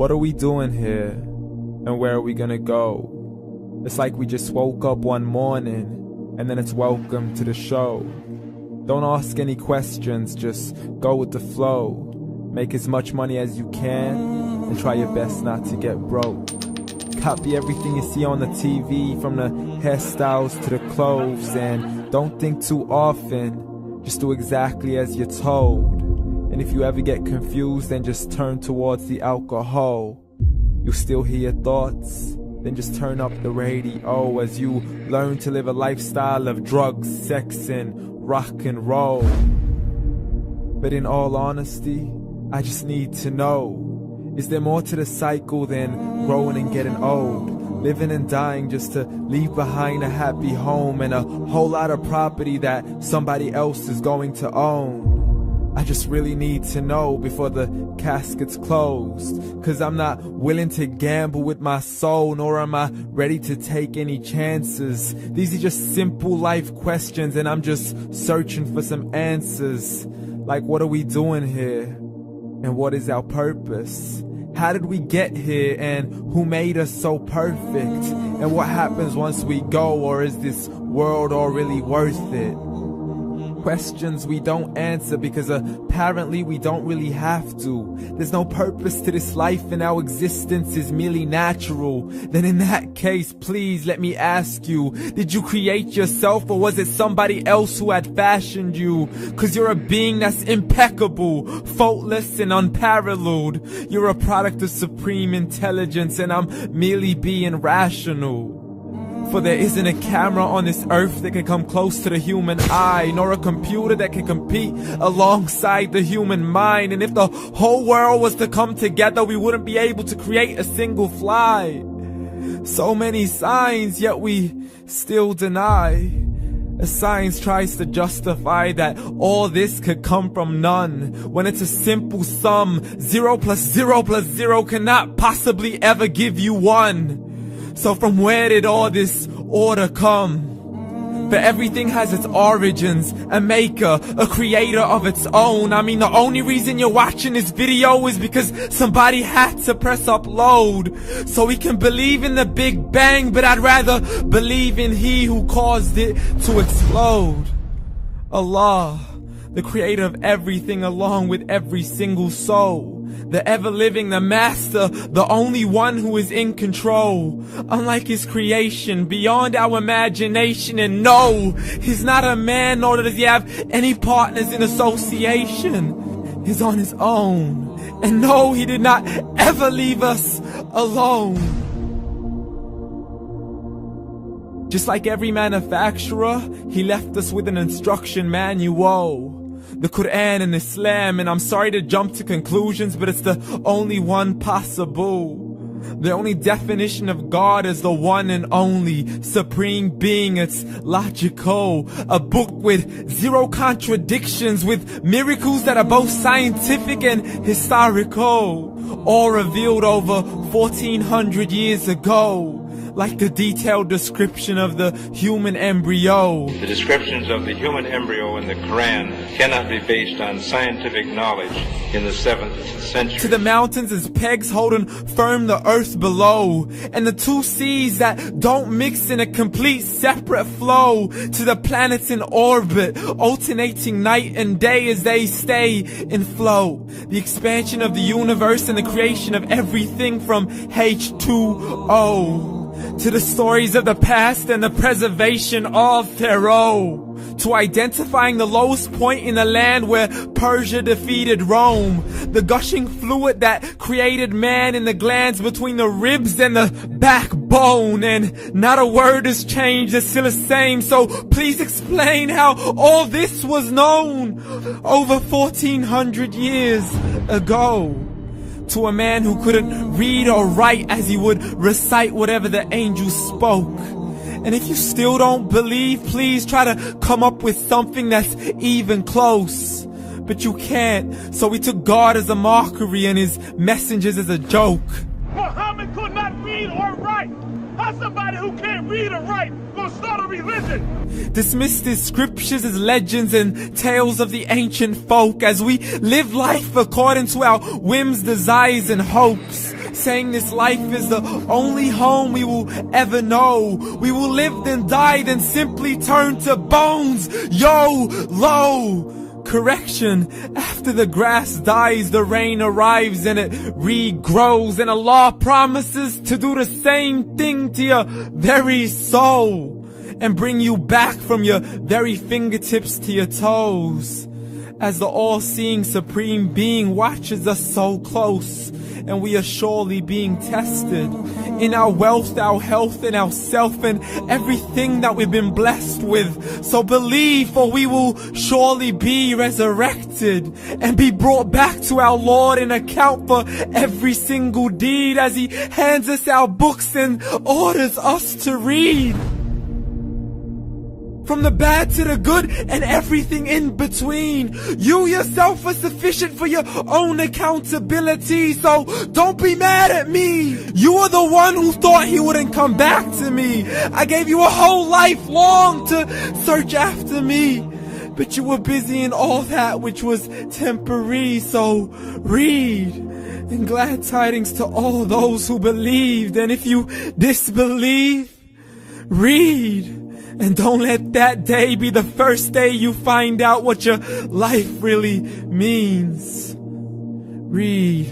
What are we doing here? And where are we gonna go? It's like we just woke up one morning, and then it's welcome to the show. Don't ask any questions, just go with the flow. Make as much money as you can, and try your best not to get broke. Copy everything you see on the TV, from the hairstyles to the clothes, and don't think too often, just do exactly as you're told. And if you ever get confused, then just turn towards the alcohol. You'll still hear your thoughts, then just turn up the radio as you learn to live a lifestyle of drugs, sex, and rock and roll. But in all honesty, I just need to know, is there more to the cycle than growing and getting old? Living and dying just to leave behind a happy home and a whole lot of property that somebody else is going to own. I just really need to know before the casket's closed, 'cause I'm not willing to gamble with my soul, nor am I ready to take any chances. These are just simple life questions, and I'm just searching for some answers. Like, what are we doing here? And what is our purpose? How did we get here, and who made us so perfect? And what happens once we go, or is this world all really worth it? Questions we don't answer because apparently we don't really have to. There's no purpose to this life and our existence is merely natural. Then in that case, please let me ask you, did you create yourself, or was it somebody else who had fashioned you? 'Cause you're a being that's impeccable, faultless and unparalleled. You're a product of supreme intelligence, and I'm merely being rational. For there isn't a camera on this earth that can come close to the human eye, nor a computer that can compete alongside the human mind. And if the whole world was to come together, we wouldn't be able to create a single fly. So many signs, yet we still deny. As science tries to justify that all this could come from none, when it's a simple sum. 0 plus 0 plus 0 cannot possibly ever give you 1. So from where did all this order come? For everything has its origins, a maker, a creator of its own. I mean, the only reason you're watching this video is because somebody had to press upload. So we can believe in the Big Bang, but I'd rather believe in He who caused it to explode. Allah, the creator of everything along with every single soul. The ever-living, the master, the only one who is in control. Unlike his creation, beyond our imagination. And no, he's not a man, nor does he have any partners in association. He's on his own. And no, he did not ever leave us alone. Just like every manufacturer, he left us with an instruction manual. The Quran and Islam, and I'm sorry to jump to conclusions, but it's the only one possible. The only definition of God is the one and only supreme being. It's logical, a book with 0 contradictions, with miracles that are both scientific and historical, all revealed over 1400 years ago. Like the detailed description of the human embryo. The descriptions of the human embryo in the Quran cannot be based on scientific knowledge in the 7th century. To the mountains as pegs holding firm the earth below, and the 2 seas that don't mix in a complete separate flow. To the planets in orbit, alternating night and day as they stay in flow. The expansion of the universe and the creation of everything from H2O. To the stories of the past and the preservation of Pharaoh. To identifying the lowest point in the land where Persia defeated Rome. The gushing fluid that created man in the glands between the ribs and the backbone. And not a word has changed, it's still the same. So please explain how all this was known over 1400 years ago. To a man who couldn't read or write, as he would recite whatever the angels spoke. And if you still don't believe, please try to come up with something that's even close. But you can't, so we took God as a mockery and his messengers as a joke. Muhammad could not read or write. How's somebody who can't read or write gonna start a religion? Dismiss his scriptures as legends and tales of the ancient folk, as we live life according to our whims, desires, and hopes. saying this life is the only home we will ever know. We will live then die, then simply turn to bones. YOLO! Correction, after the grass dies, the rain arrives and it regrows, and Allah promises to do the same thing to your very soul and bring you back from your very fingertips to your toes, as the all-seeing supreme being watches us so close, and we are surely being tested in our wealth, our health, and our self, and everything that we've been blessed with. So believe, for we will surely be resurrected and be brought back to our Lord and account for every single deed, as He hands us our books and orders us to read. From the bad to the good and everything in between. You yourself are sufficient for your own accountability, so don't be mad at me. You are the one who thought He wouldn't come back to me. I gave you a whole life long to search after me, but you were busy in all that which was temporary. So read, and glad tidings to all those who believed. And if you disbelieve, read. And don't let that day be the first day you find out what your life really means. Read.